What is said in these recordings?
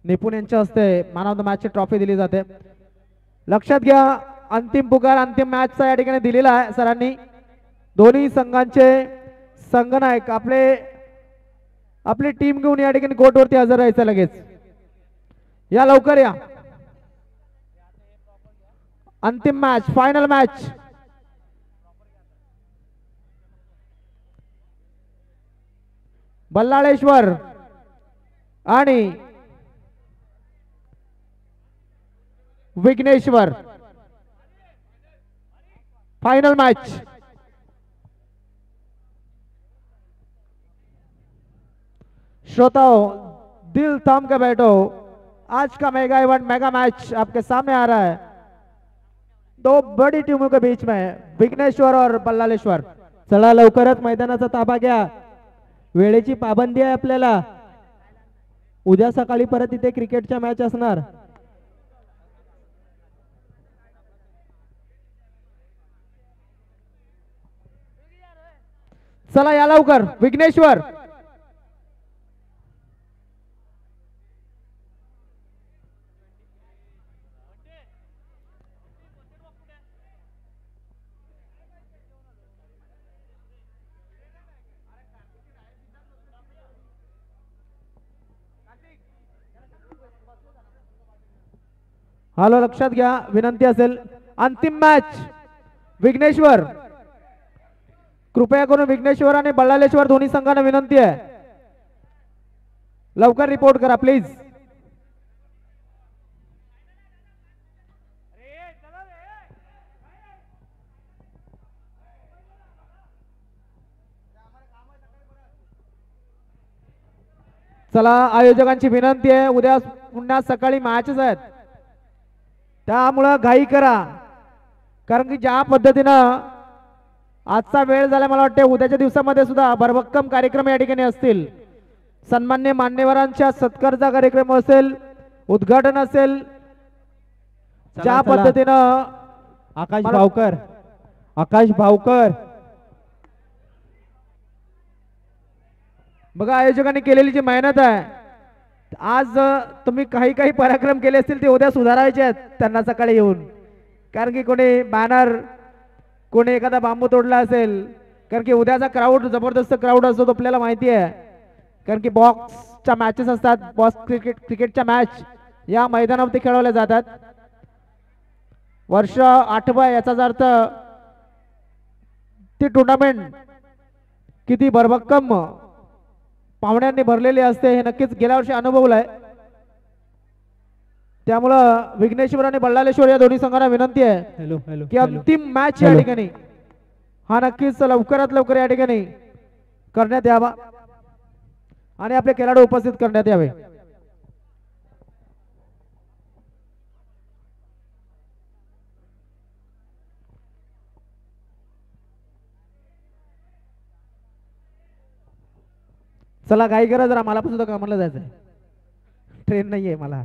निपुण यांच्या हस्ते मॅन ऑफ द मॅच ची ट्रॉफी दिली जाते। लक्षात घ्या अंतिम पुकार अंतिम मॅचचा या ठिकाणी दिलेला आहे सरांनी। दोन्ही संघांचे संघनायक आपली टीम घेऊन या ठिकाणी कोर्टवरती हजर राहायचं लगेच। या लवकर या। अंतिम मॅच फायनल मॅच बल्लाळेश्वर आणि विघ्नेश्वर फाइनल मैच। श्रोताओं दिल थाम के बैठो, आज का मेगा इवेंट मेगा मैच आपके सामने आ रहा है। दो बड़ी टीमों के बीच में विघ्नेश्वर और बल्लाळेश्वर। चला लवकरच मैदानाचा ताबा घ्या, वेळेची पाबंदी आहे आपल्याला। उद्या सकाळी परत इथे क्रिकेटच्या मॅच असणार। चला या लवकर विघ्नेश्वर। हॅलो लक्षात घ्या विनंती असेल अंतिम मॅच विघ्नेश्वर। कृपया करून विघ्नेश्वर आणि बल्लाळेश्वर दोन्ही संघांना विनंती आहे लवकर रिपोर्ट करा प्लीज। चला आयोजकांची विनंती आहे उद्या पुन्हा सकाळी मॅचेस आहेत त्यामुळे घाई करा, कारण की ज्या पद्धतीनं आजचा वेळ झाला मला वाटते उद्याच्या दिवसामध्ये सुद्धा भरभक्कम कार्यक्रम या ठिकाणी असतील। सन्मान्य मान्यवरांच्या सत्कारचा कार्यक्रम असेल, उद्घाटन असेल। ज्या पद्धतीनं आकाश भावकर बघा आयोजकांनी केलेली जी मेहनत आहे, आज तुम्ही काही काही पराक्रम केले असतील ते उद्या सुधारायचे आहेत त्यांना सकाळी येऊन, कारण की कोणी बॅनर कोणी एखादा बांबू तोडला असेल, कारण की उद्याचा क्राऊड जबरदस्त क्राऊड असतो तो आपल्याला माहिती आहे, कारण की बॉक्सच्या मॅचेस असतात। बॉक्स क्रिकेटच्या मॅच या मैदानावरती खेळवल्या जातात। वर्ष 8वा याचा अर्थ ती टुर्नामेंट किती भरभक्कम पाहुण्यांनी भरलेली असते हे नक्कीच गेल्या वर्षी अनुभवलंय। त्यामुळं विघ्नेश्वर आणि बल्लाळेश्वर या दोन्ही संघांना विनंती आहे की अंतिम मॅच या ठिकाणी हा नक्कीच लवकरात लवकर या ठिकाणी करण्यात यावा आणि आपले खेळाडू उपस्थित करण्यात यावे। चला घाई करा जरा, मला पण सुद्धा कामाला जायचं आहे, ट्रेन नाहीये मला।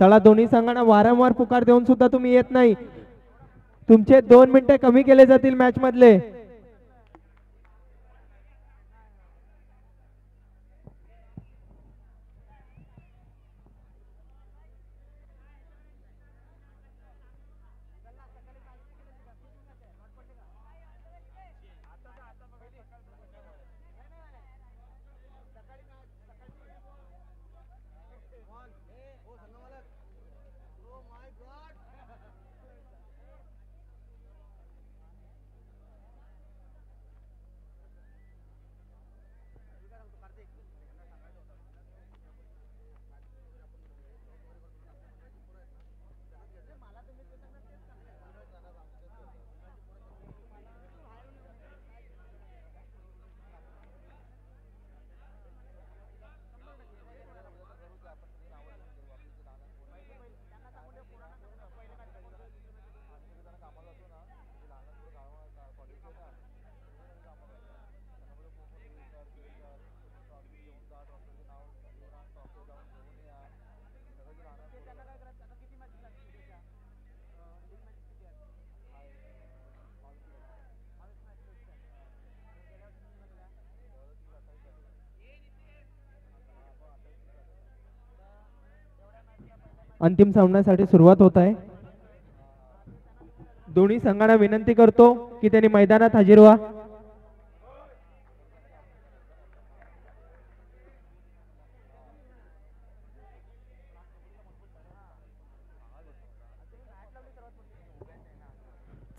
चला दोन्ही संघांना वारंवार पुकार देऊन सुद्धा तुम्ही येत नाही. तुमचे 2 मिनिटे कमी केले जातील मॅच मधले. अंतिम सामन्यासाठी सुरुवात होत आहे. दोन्ही संघांना विनंती करतो की त्यांनी मैदानात हजर व्हा.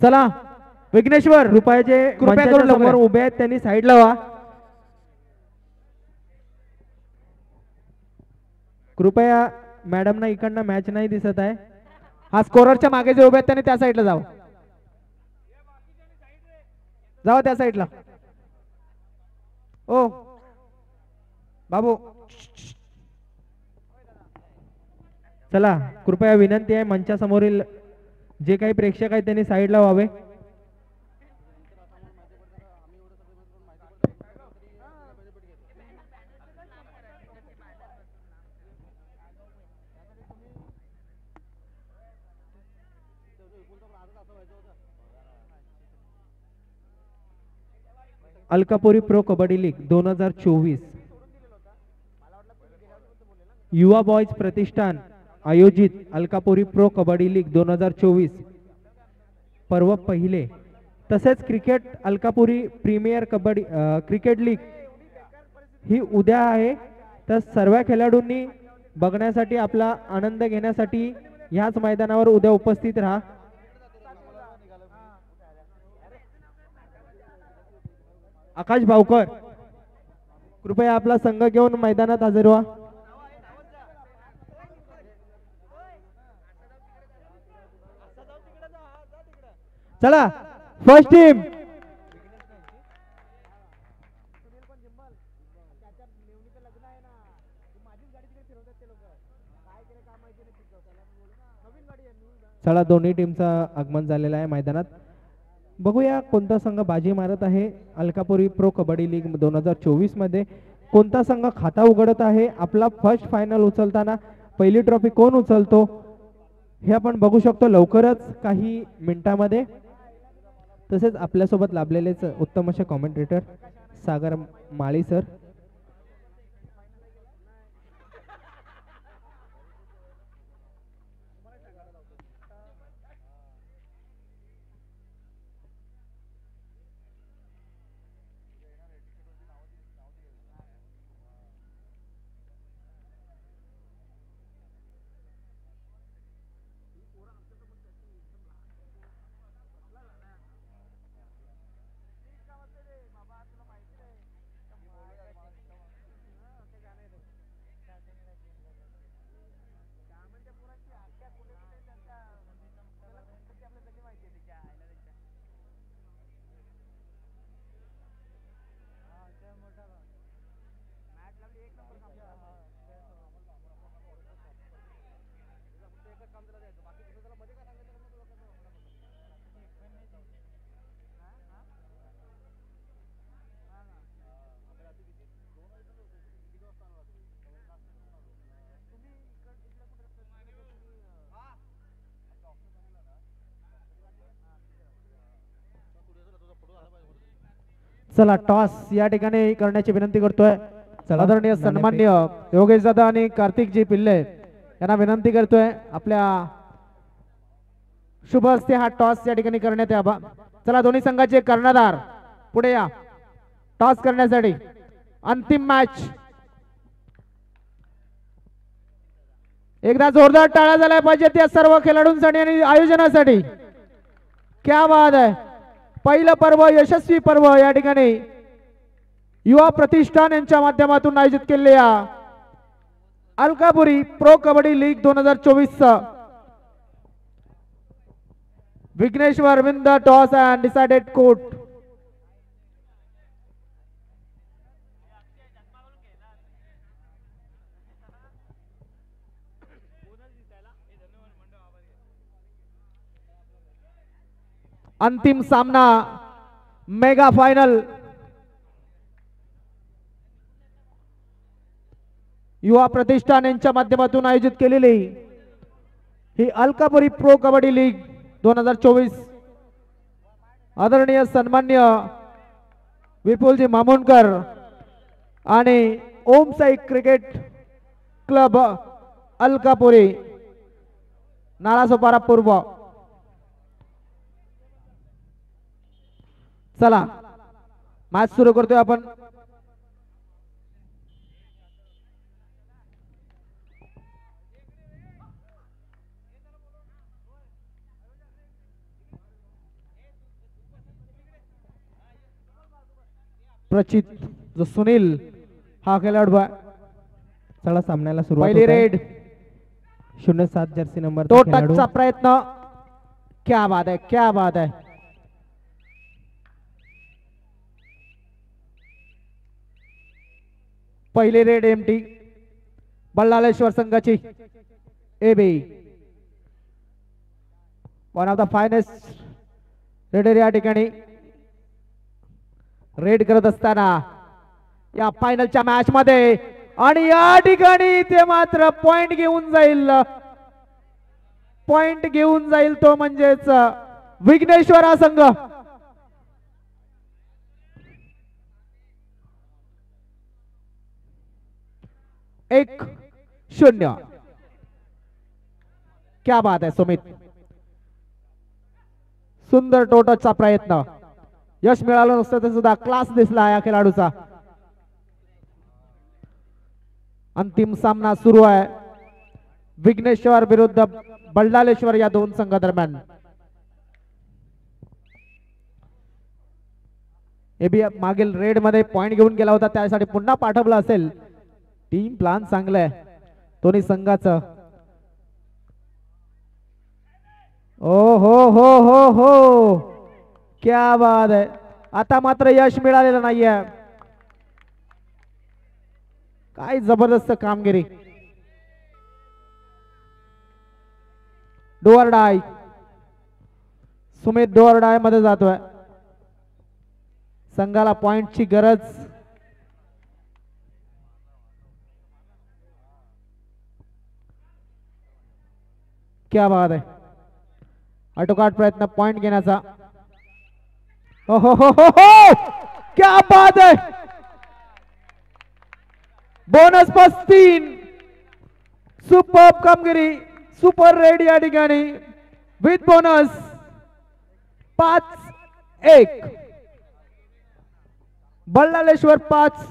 चला विघ्नेश्वर कृपयाचे कृपया करून समोर लवकर उभे आहेत त्यांनी साईडला व्हा. कृपया मॅडमना इकडनं मॅच नाही दिसत आहे. हा स्कोररच्या मागे जे उभे आहेत त्यांनी त्या साईडला जावं. जावा त्या साईडला. ओ बाबू चला कृपया विनंती आहे मंचासमोरील जे काही प्रेक्षक आहेत त्यांनी साईडला व्हावे. अलकापुरी प्रो कबड्डी लीग 2024 युवा बॉयज प्रतिष्ठान आयोजित अलकापुरी प्रो कबड्डी लीग 2024 पर्व पहिले तसेच cricket Alkapuri premier kabaddi cricket league ही उद्या आहे. तर सर्व खेळाडूंनी बघण्यासाठी आपला आनंद घेण्यासाठी ह्याच मैदानावर उद्या उपस्थित राहा. आकाश भावकर कृपया आपला संघ घेऊन मैदानात हजर व्हा. चला फर्स्ट टीम चला दोन्ही टीमचा आगमन झालेला आहे मैदानात. बघूया कोणता संघ बाजी मारत आहे. अलकापुरी प्रो कबड्डी लीग 2024 मध्ये कोणता संघ खाता उघडत आहे. आपला फर्स्ट फायनल उचलताना पहिली ट्रॉफी कोण उचलतो हे आपण बघू शकतो लवकरच काही मिनिटांमध्ये. तसेच आपल्यासोबत लाभलेलेच उत्तम असे कॉमेंटेटर सागर माळी सर. चला टॉस या ठिकाणी करण्याची विनंती करतोय. चला, आदरणीय सन्मान्य योगेश दादा आणि कार्तिकजी पिल्ले यांना विनंती करतोय आपल्या शुभ हस्ते हा टॉस या ठिकाणी करण्यात यावा. चला दोन्ही संघाचे कर्णधार पुढे या टॉस करण्यासाठी. अंतिम मॅच. एकदा जोरदार टाळ्या झाल्या पाहिजे त्या सर्व खेळाडूंसाठी आणि आयोजनासाठी. क्या बात आहे. पहिलं पर्व यशस्वी पर्व या ठिकाणी युवा प्रतिष्ठान यांच्या माध्यमातून आयोजित केलेल्या Alkapuri pro kabaddi league 2024 Vighneshwar win the toss and decided court. अंतिम सामना मेगा फायनल युवा प्रतिष्ठान यांच्या माध्यमातून आयोजित केलेली ही अलकापुरी प्रो कबड्डी लीग 2024 आदरणीय सन्मान्य विपुलजी मामुनकर आणि ओम साई क्रिकेट क्लब अलकापुरी नालासोपारा पूर्व. चला मॅच सुरू करतोय आपण. प्रचित जो सुनील हा खेळाडू आहे. चला सामन्याला सुरुवात. पहिली रेड 07 जर्सी नंबर तो टचचा प्रयत्न. क्या बात आहे, क्या बात आहे. पहिली रेड एमटी बल्लाळेश्वर संघाची. AB one of the finest raider या ठिकाणी रेड करत असताना या फायनलच्या मॅच मध्ये. आणि या ठिकाणी ते मात्र पॉइंट घेऊन जाईल. पॉइंट घेऊन जाईल तो म्हणजेच विघ्नेश्वर हा संघ. एक 0. क्या बात आहे सुमित. सुंदर टोटचा प्रयत्न. यश मिळालं नसतं तर सुद्धा क्लास दिसला या खेळाडूचा. अंतिम सामना सुरू आहे विघ्नेश्वर विरुद्ध बल्लाळेश्वर या दोन संघादरम्यान. एबी मागील रेड मध्ये पॉइंट घेऊन गेला होता त्यासाठी पुन्हा पाठवला असेल. टीम प्लान चांगलं आहे दोन्ही संघाचं. ओ हो हो हो हो क्या बात आहे. आता मात्र यश मिळालेलं नाहीये. काय जबरदस्त कामगिरी. डोअर डाय. सुमित डोअर डाय मध्ये जातोय. संघाला पॉइंटची गरज. क्या बात आहे. आटोकाट प्रयत्न पॉइंट घेण्याचा. हो हो हो हो हो क्या बात आहे. बोनस 35. सुपर कामगिरी. सुपर रेड या ठिकाणी विथ बोनस 5-1. बल्लाळेश्वर 5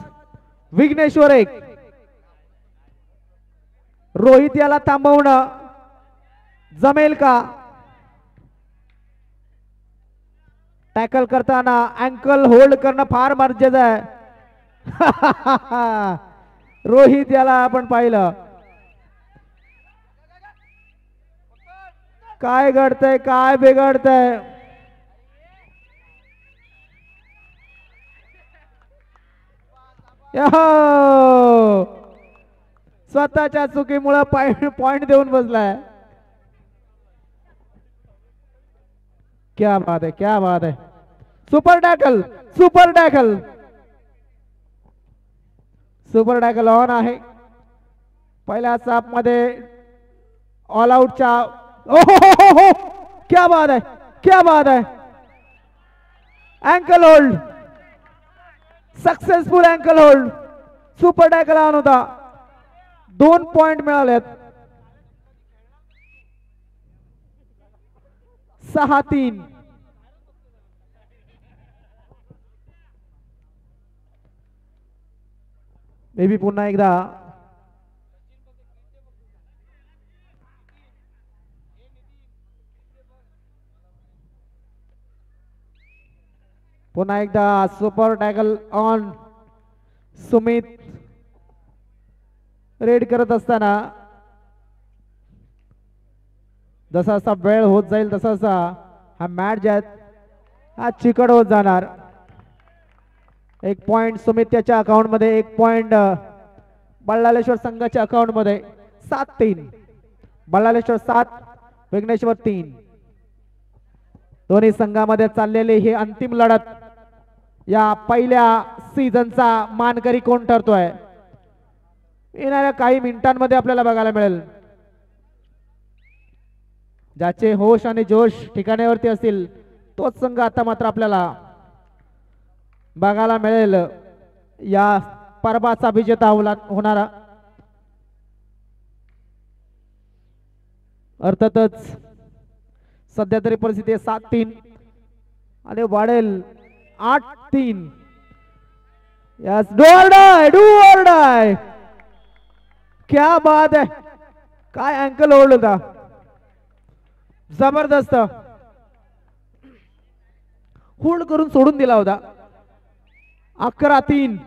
विघ्नेश्वर 1. रोहित याला थांबवणं जमेल का. टॅकल करताना अँकल होल्ड करणं फार गरजेचं आहे. रोहित याला आपण पाहिलं. काय घडतंय काय बिघडतंय. स्वतःच्या चुकीमुळे पॉइंट देऊन बसलाय. क्या बात है, क्या बात है. Super tackle, super tackle, super tackle on आहे. पहिल्या साप मध्ये ऑल आउटच्या. ओहो क्या बात है, क्या बात है. Ankle hold. Successful ankle hold, super tackle on होता. 2 पॉइंट मिळालेत. 6-3. बेबी पुन्हा एकदा super tackle on. Sumit raid करत असताना जसा जसा वेळ होत जाईल तसा तसा हा मॅच हा चिकट होत जाणार. 1 पॉइंट सुमित त्याच्या अकाउंट मध्ये, 1 पॉइंट बल्लाळेश्वर संघाच्या अकाउंट मध्ये. 7-3. बल्लाळेश्वर 7, विघ्नेश्वर 3. दोन्ही संघामध्ये चाललेली ही अंतिम लढत. या पहिल्या सीझनचा मानकरी कोण ठरतोय येणाऱ्या काही मिनिटांमध्ये आपल्याला बघायला मिळेल. ज्याचे होश आणि जोश ठिकाण्यावरती असतील तोच संघ आता मात्र आपल्याला बघायला मिळेल या पर्वाचा विजेता होणारा. अर्थातच सध्या तरी परिस्थिती 7-3 आणि वाढेल 8-3. Yes, do or die. क्या बात है, काय अँकल होल्ड होता, जबरदस्त होल्ड करून सोडून दिला होता. 11-3.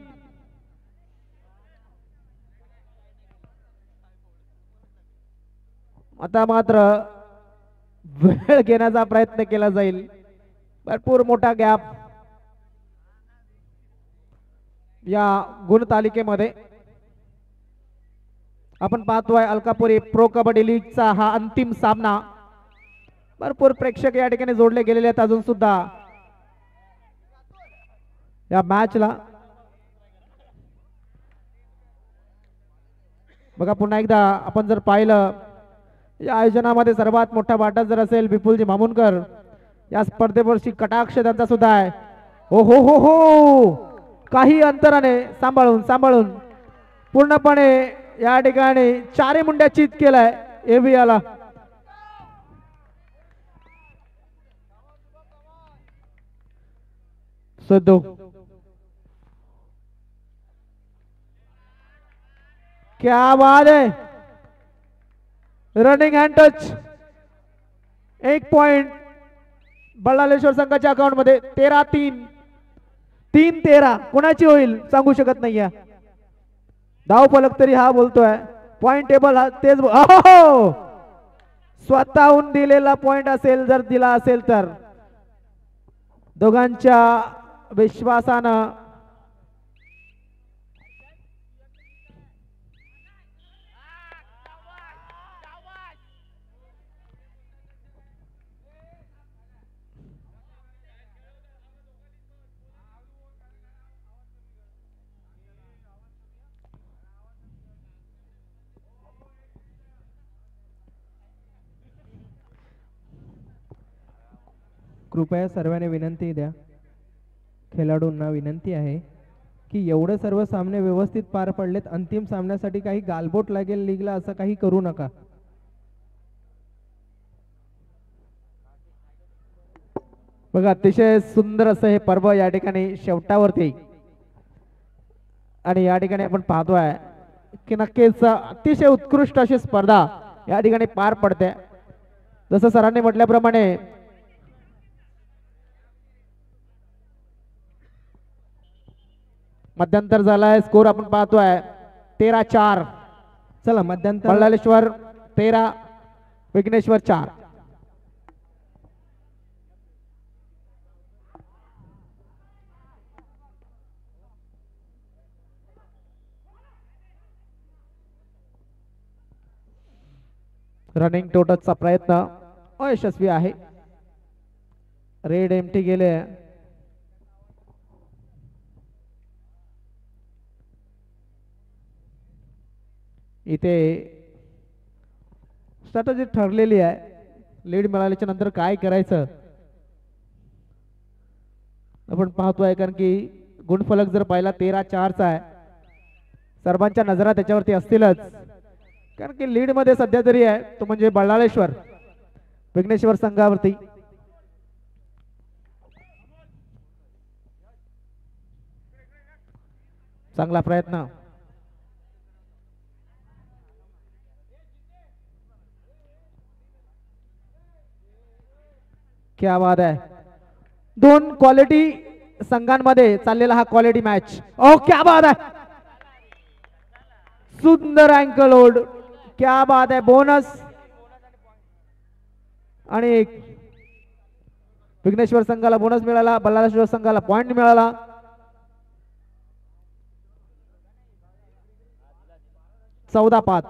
आता मात्र वेळ घेण्याचा प्रयत्न केला जाईल. भरपूर मोठा गॅप या गुण तालिकेमध्ये. आपण पाहतोय अलकापुरी प्रो कबड्डी लीगचा हा अंतिम सामना. भरपूर प्रेक्षक या ठिकाणी जोडले गेलेले आहेत अजून सुद्धा या मॅचला. बघा पुन्हा एकदा आपण जर पाहिलं या आयोजनामध्ये सर्वात मोठा वाटा जर असेल विपुलजी मामुनकर, या स्पर्धेवरची कटाक्ष त्यांचा सुद्धा आहे. हो हो हो हो, काही अंतराने सांभाळून पूर्णपणे या ठिकाणी 4 मुंड्या चित केलाय एव्हियाला. सदो क्या बात है, running hand touch. 1 point Ballaleshwar संघाच्या अकाउंट मध्ये. 13-3. 3-13 कोणाची होईल सांगू शकत नाहीये. धाव फलक तरी हा बोलतोय, पॉइंट टेबल हा तेच. स्वतःहून दिलेला पॉइंट असेल जर दिला असेल तर दोघांच्या विश्वासानं कृपया सर्वांनी विनंती द्या, खेळाडूंना विनंती आहे की एवढे सर्व सामने व्यवस्थित पार पडलेत, अंतिम सामन्यासाठी काही गालबोट लागेल लीगला असं काही करू नका. बघा अतिशय सुंदर असं हे पर्व या ठिकाणी शेवटावरती आणि या ठिकाणी आपण पाहतोय की नक्कीच अतिशय उत्कृष्ट अशी स्पर्धा या ठिकाणी पार पडते. जसं सरांनी म्हटल्याप्रमाणे मध्यंतर झालाय, स्कोर आपण पाहतोय 13-4. चला मध्यंतर. बल्लाळेश्वर 13, विघ्नेश्वर 4. रनिंग टोटलचा प्रयत्न अयशस्वी आहे. रेड एमटी गेले. इथे स्ट्रॅटेजी ठरलेली आहे, लीड मिळाल्याच्या नंतर काय करायचं आपण पाहतोय. कारण की गुणफलक जर पाहिला 13-4चा आहे. सर्वांच्या नजरा त्याच्यावरती असतीलच, कारण की लीड मध्ये सध्या तरी आहे तो म्हणजे बल्लाळेश्वर विघ्नेश्वर संघावरती. चांगला प्रयत्न. क्या बात आहे. दोन क्वालिटी संघांमध्ये चाललेला हा क्वालिटी मॅच. ओ क्या बात आहे. सुंदर अँकल होल्ड. क्या बात आहे. बोनस आणि विघ्नेश्वर संघाला बोनस मिळाला, बल्लाळेश्वर संघाला पॉइंट मिळाला. चौदा 5.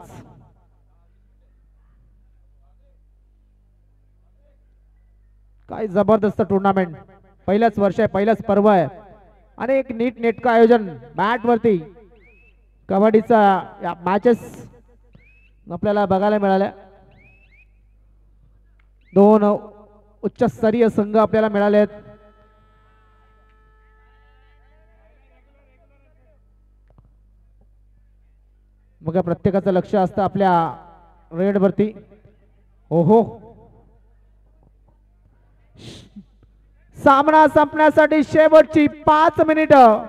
काय जबरदस्त टुर्नामेंट. पहिल्याच वर्ष आहे, पहिल्याच पर्व आहे आणि एक नीट नेटकं आयोजन मॅट वरती कबड्डीचा या मॅचेस आपल्याला बघायला मिळाल्या. दोन उच्चस्तरीय संघ आपल्याला मिळाले आहेत. मग प्रत्येकाचं लक्ष असतं आपल्या रेड वरती. ओहो, सामना संपण्यासाठी शेवटची 5 मिनिटं.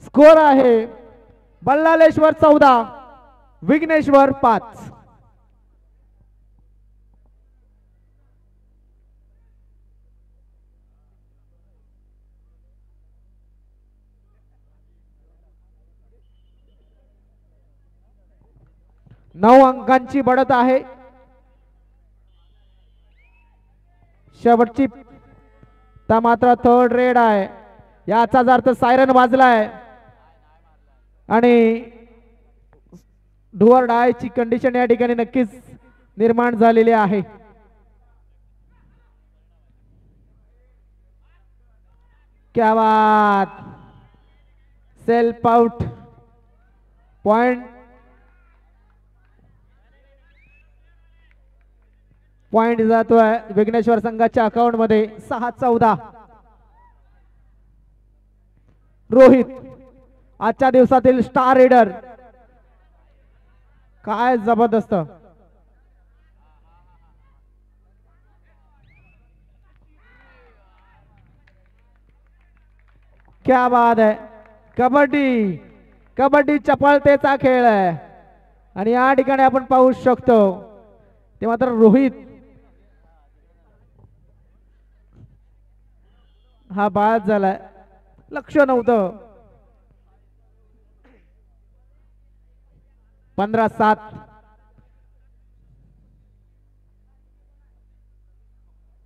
स्कोर आहे बल्लाळेश्वर 14 विघ्नेश्वर 5. नऊ अंकांची बढत आहे. शेवटची तर मात्र थर्ड रेड आहे. याचा अर्थ सायरन वाजलाय आणि डुअर डायची कंडिशन या ठिकाणी नक्कीच निर्माण झालेली आहे. क्या बात. Self out point. पॉइंट जातोय विघ्नेश्वर संघाच्या अकाउंट मध्ये. 6-14. रोहित आजच्या दिवसातील स्टार रेडर. काय जबरदस्त. क्या बात आहे. कबड्डी कबड्डी चपळतेचा खेळ आहे आणि या ठिकाणी आपण पाहू शकतो ते मात्र रोहित हा बाद झालाय. लक्ष नव्हतं. 15-7.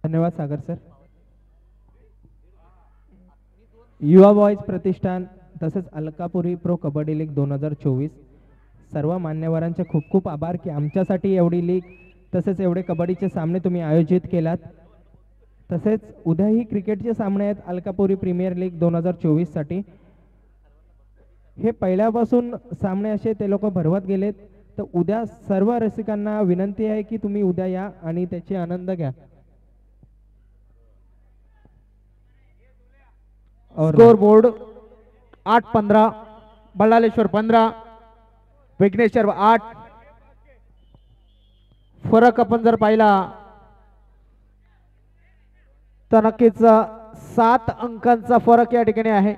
धन्यवाद सागर सर. युवा बॉयज प्रतिष्ठान तसेच अलकापुरी प्रो कबड्डी लीग 2024 सर्व मान्यवरांचे खूप खूप आभार की आमच्यासाठी एवढी लीग तसेच एवढे कबड्डीचे सामने तुम्ही आयोजित केलात. तसेच उद्याही क्रिकेटचे सामने आहेत अलकापुरी प्रीमियर लीग 2024 साठी. हे पहिल्यापासून सामने असे ते लोक भरवत गेलेत, तर उद्या सर्व रसिकांना विनंती आहे की तुम्ही उद्या या आणि त्याची आनंद घ्या. Score board 8-15 Ballaleshwar 15 Vighneshwar 8. फरक आपण जर पाहिला तर नक्कीच 7 अंकांचा फरक या ठिकाणी आहे.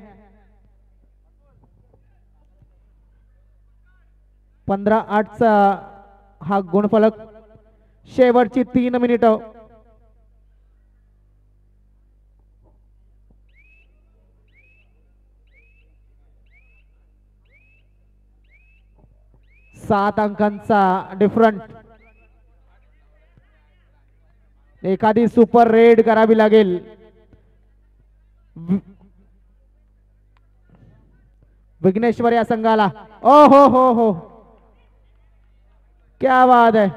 15-8चा हा गुणफलक. शेवटची 3 मिनिटं. सात अंकांचा डिफरंट. एखादी सुपर रेड करावी लागेल. विघ्नेश्वर या संघाला. ओ हो क्या बात आहे.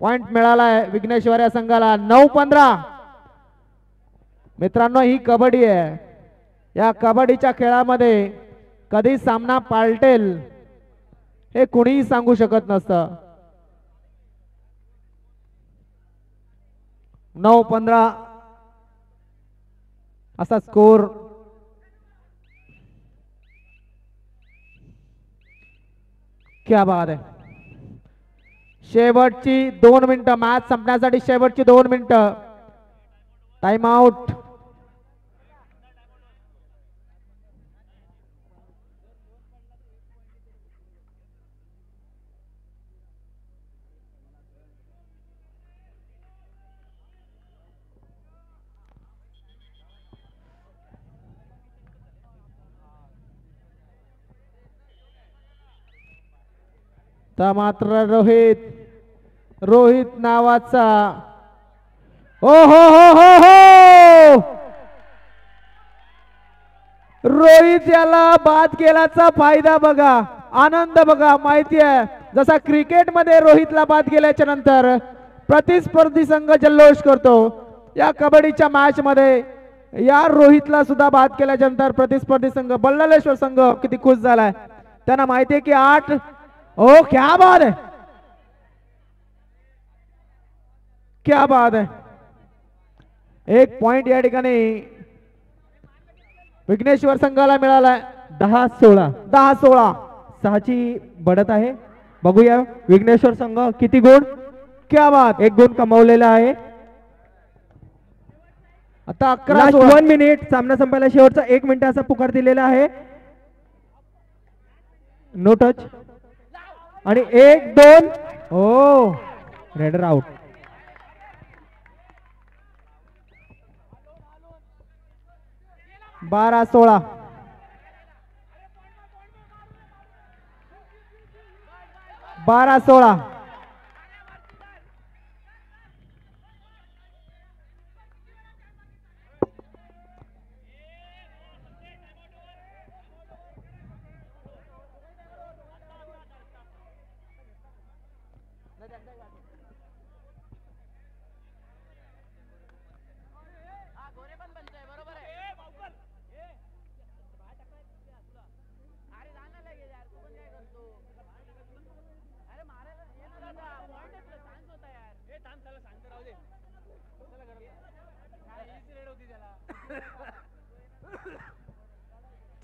पॉइंट मिळाला आहे विघ्नेश्वर या संघाला. 9-15. मित्रांनो ही कबड्डी आहे. या कबड्डीच्या खेळामध्ये कधी सामना पालटेल हे कुणीही सांगू शकत नसतं. 9-15 असा स्कोर क्या बात आहे. शेवटची 2 मिनिटं मॅच संपण्यासाठी शेवटची 2 मिनिटं. Time out. तर मात्र रोहित नावाचा ओ हो रोहित याला बाद केल्याचा फायदा बघा, आनंद बघा. माहिती आहे जसा क्रिकेटमध्ये रोहितला बाद केल्याच्या नंतर प्रतिस्पर्धी संघ जल्लोष करतो, या कबड्डीच्या मॅच मध्ये या रोहितला सुद्धा बाद केल्याच्या नंतर प्रतिस्पर्धी संघ बल्लाळेश्वर संघ किती खुश झालाय. त्यांना माहिती आहे की 8 ओ क्या बात है, क्या बात है. 1 पॉइंट या ठिकाणी विघ्नेश्वर संघाला मिळालाय. 10-16 10-16 6ची बढत आहे. बघूया विघ्नेश्वर संघ किती गुण. क्या बात. 1 गुण कमावलेला आहे. आता 1 मिनिट सामना संपायला शेवटचा 1 मिनिटाचा पुकार दिलेला आहे. नो टच आणि 1-2 ओ रेडर आउट. बारा 16 12-16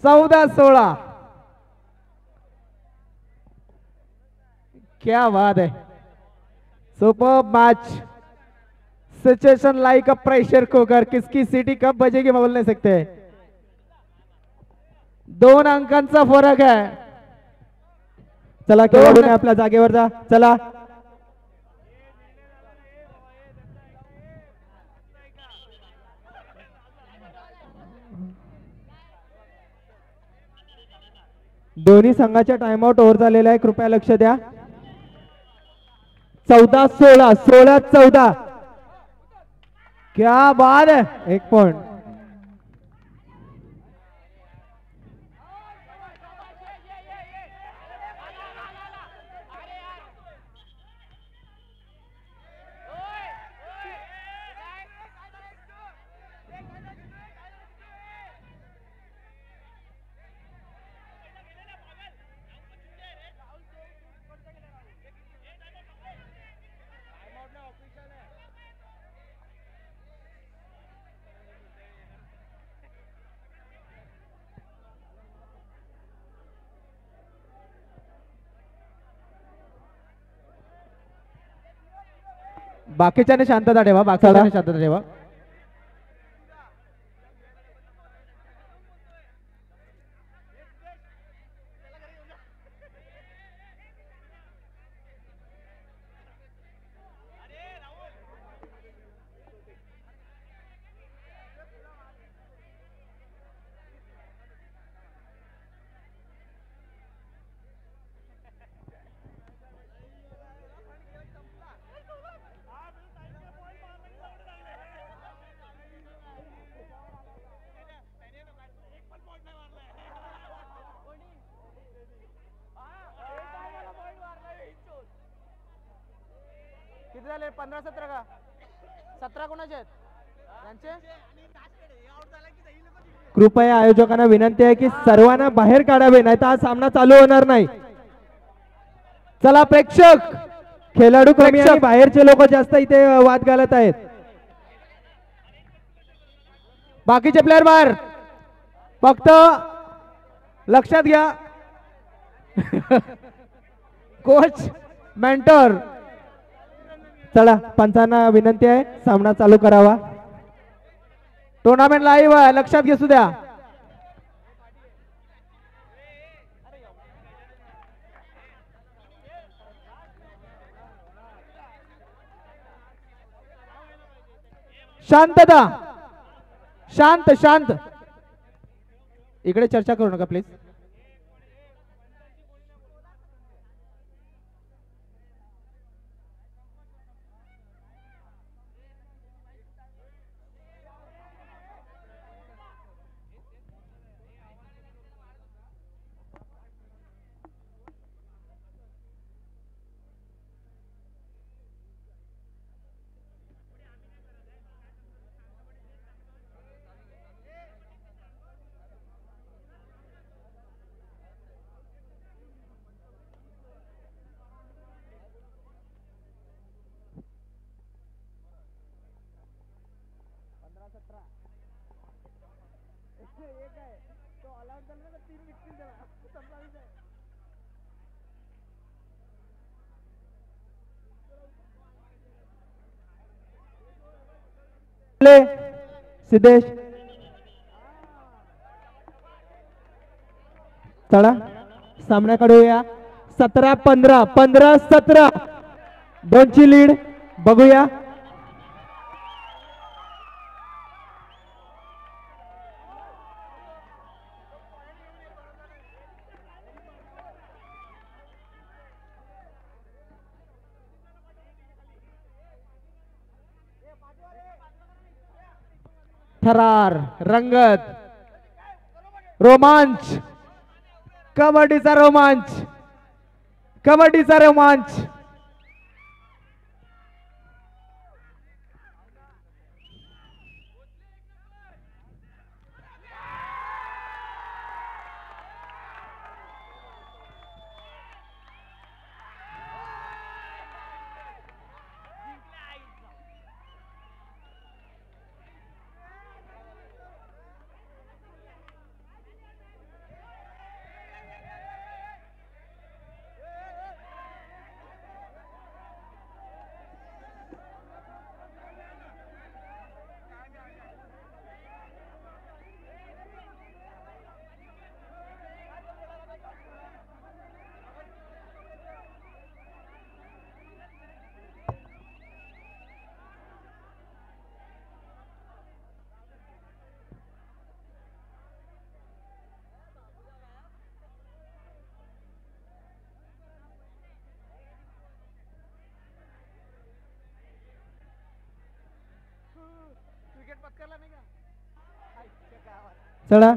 14-16 क्या बात है. Super match. Situation like a pressure cooker. किसकी सीटी कब बजेगी मैं बोल नहीं सकते. 2 अंकांचा फरक आहे. चला खेळाडूने आपल्या जागेवर जा. चला दोन्ही संघाच्या टाइमआउट ओव्हर झालेला आहे. कृपया लक्ष द्या. 14-16 16-14 क्या बात है. 1 पॉइंट. बाकीच्याने शांतता ठेवा. बाकीच्याने शांतता ठेवा. किती झाले? 15-17 का 17 कोणाचे आहेत यांचे? कृपया आयोजकांना विनंती आहे की सर्वांना बाहेर काढावे, नाही तर हा सामना चालू होणार नाही. चला प्रेक्षक, खेळाडू कमी आणि बाहेरचे लोक जास्त इथे वाद घालत आहेत. बाकीचे प्लेयर बाहेर. फक्त लक्षात घ्या कोच मेंटर. चला पंचांना विनंती आहे सामना चालू करावा. टुर्नामेंट लाईव्ह आहे, लक्षात घेसू द्या. शांतता, शांत शांत. इकडे चर्चा करू नका प्लीज. सिद्धेश चला सामन्याकडे येऊया. 17-15 15-17 दोनची लीड बघूया. थरार, रंगत, रोमांच, कबड्डीचा रोमांच, कबड्डीचा रोमांच. चला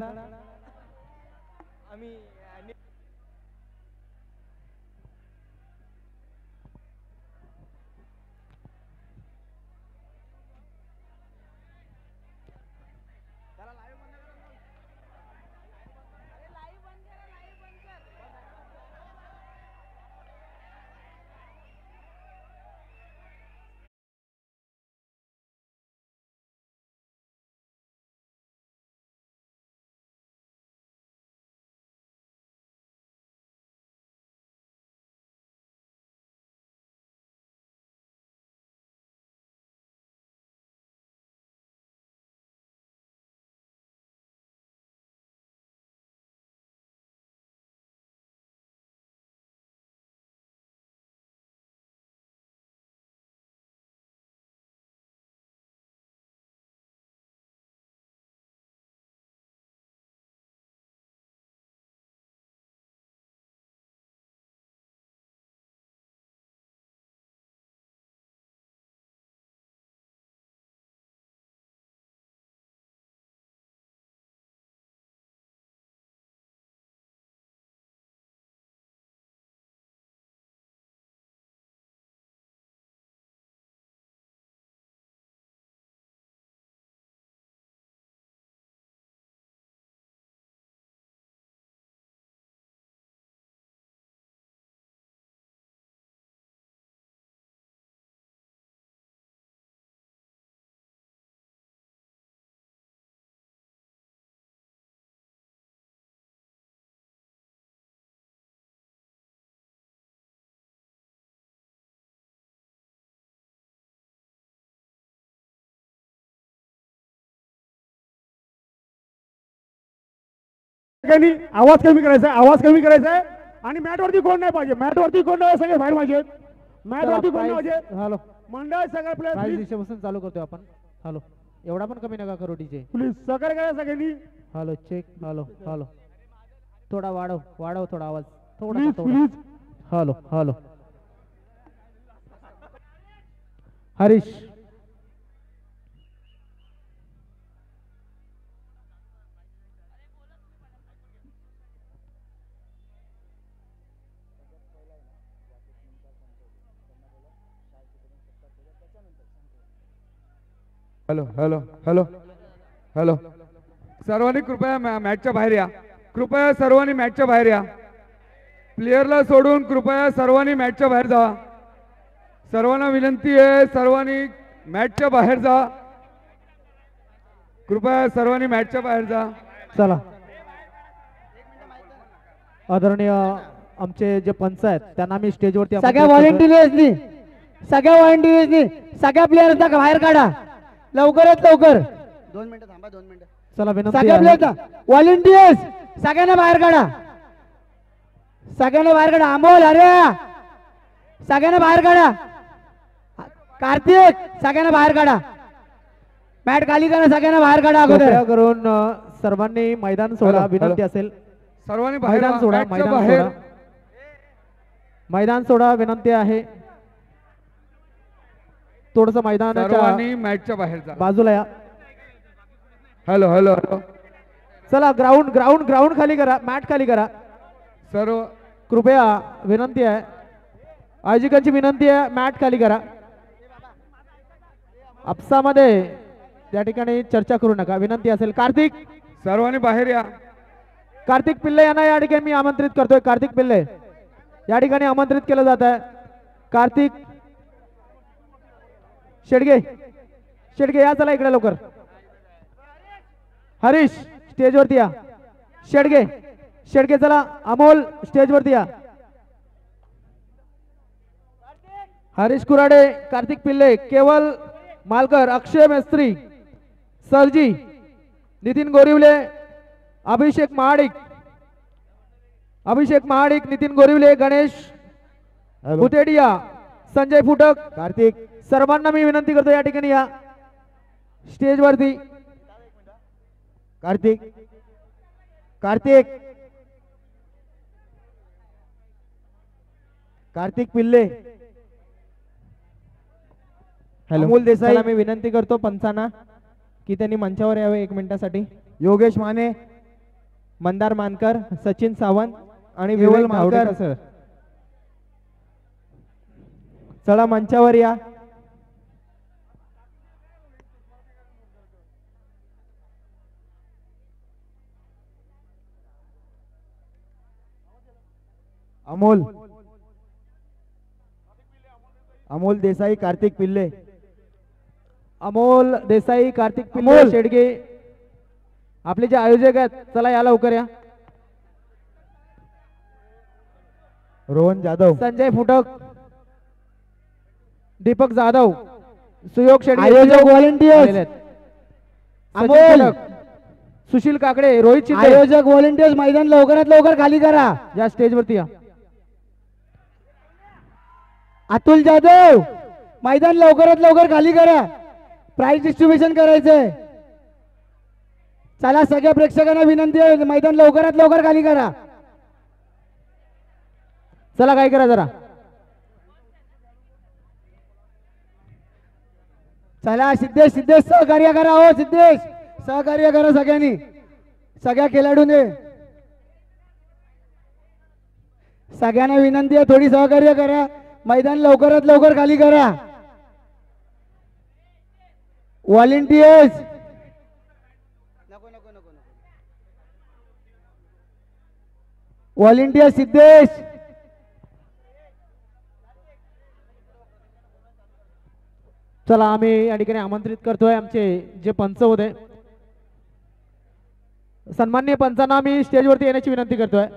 सगळ्यांनी आवाज कमी करायचा आहे, आवाज कमी करायचा आहे. आणि मॅटवरती कोण नाही पाहिजे, मॅटवरती कोण नाही, सगळे बाहेर पाहिजे. मॅटवरती कोण नाही पाहिजे. हॅलो मंडळ सगळे प्राइस प्लेयर डिस्ट्रीब्युशन चालू करतोय आपण. हॅलो एवढा पण कमी नका करू डीजे. प्लीज सहकार्य करा सगळ्यांनी. Hello check. हॅलो हॅलो थोडा वाढव वाढव थोडा आवाज थोडा प्लीज थोडा. Please. Hello hello Harish hello hello hello hello सर्वांनी कृपया मॅचच्या बाहेर या. कृपया सर्वांनी मॅचच्या बाहेर या. प्लेयरला सोडून कृपया सर्वांनी मॅचच्या बाहेर जा. सर्वांना विनंती आहे, सर्वांनी मॅचच्या बाहेर जा. कृपया सर्वांनी मॅचच्या बाहेर जा. चला आदरणीय आमचे जे पंच आहेत त्यांना मी स्टेजवरती सगळ्या व्हॉलेंटियर्सनी सगळ्या प्लेयर्सना बाहेर काढा लवकरात लवकर. 2 मिनिटं थांबा, 2 मिनिटं. चला विनंती सगळ्या आहे. प्लेयर्स व्हॉलेंटियर्स सगळ्यांना बाहेर काढा, सगळ्यांना बाहेर काढा. अमोल अरे सगळ्यांना बाहेर काढा. कार्तिक सगळ्यांना बाहेर काढा. मॅट खाली करा, सगळ्यांना बाहेर काढा अगोदर. कृपया करून सर्वांनी मैदान सोडा हॅलो, विनंती हॅलो. असेल. सर्वांनी बाहेर मैदान वा. सोडा मॅचच्या मैदान बाहेर. सोडा मैदान सोडा विनंती आहे. थोडस मैदानाच्या सर्वांनी मॅचच्या बाहेर जा. बाजूला या. हॅलो हॅलो हॅलो चला ग्राउंड ग्राउंड ग्राउंड खाली करा, मॅट खाली करा. सर्व कृपया विनंती आहे, आयोजकांची विनंती आहे, मॅट खाली करा. आपसामध्ये त्या ठिकाणी चर्चा करू नका विनंती असेल. कार्तिक सर्वांनी बाहेर या. कार्तिक पिल्ले यांना या ठिकाणी मी आमंत्रित करतोय. कार्तिक पिल्ले या ठिकाणी आमंत्रित केलं जात आहे. कार्तिक शेडगे शेडगे या चला इकडे लवकर. हरीश स्टेजवरती या. शेडगे शेडगे चला. अमोल स्टेजवरती या. हरीश कुराडे, कार्तिक पिल्ले, केवल मालकर, अक्षय मेस्त्री, सरजी, नितीन गोरिवले, अभिषेक महाडिक, नितीन गोरिवले, गणेश बुतेडिया, संजय फुटक, कार्तिक सर्वांना मी विनंती करतो या ठिकाणी या स्टेजवरती. कार्तिक कार्तिक कार्तिक पिल्ले, हॅलो अमोल देसाई. चला, मी विनंती करतो पंचांना की त्यांनी मंचावर यावे 1 मिनिटासाठी. योगेश माने, मंदार मानकर, सचिन सावंत आणि केवल विवेक मानकर. धावडेकर सर चला मंचावर या. अमोल देसाई, कार्तिक पिल्ले, अमोल देसाई, कार्तिक पिल्ले, शेडगे आपले जे आयोजक आहेत चला या लवकर या. रोहन जाधव, संजय फुटक, दीपक जाधव, सुयोग शेडगे, आयोजक व्हॉलेंटियर्स अमोल, सुशील काकडे, रोहित शिंदे. आयोजक व्हॉलेंटियर्स मैदान लवकरात लवकर खाली करा. या स्टेजवरती या. अतुल जाधव मैदान लवकरात लवकर खाली करा, प्राइज डिस्ट्रीब्युशन करायचंय. चला सगळ्या प्रेक्षकांना विनंती आहे, मैदान लवकरात लवकर खाली करा. चला काय करा जरा. चला सिद्धेश सहकार्य करा. हो सिद्धेश सहकार्य करा सगळ्यांनी, सगळ्या खेळाडूंनी सगळ्यांना विनंती आहे थोडी सहकार्य करा. मैदान लवकरात लवकर खाली करा. व्हॉलेंटियर्स व्हॉलेंटियर सिद्धेश चला आम्ही या ठिकाणी आमंत्रित करतोय आमचे जे पंच होते, सन्माननीय पंचांना मी स्टेजवरती येण्याची विनंती करतोय.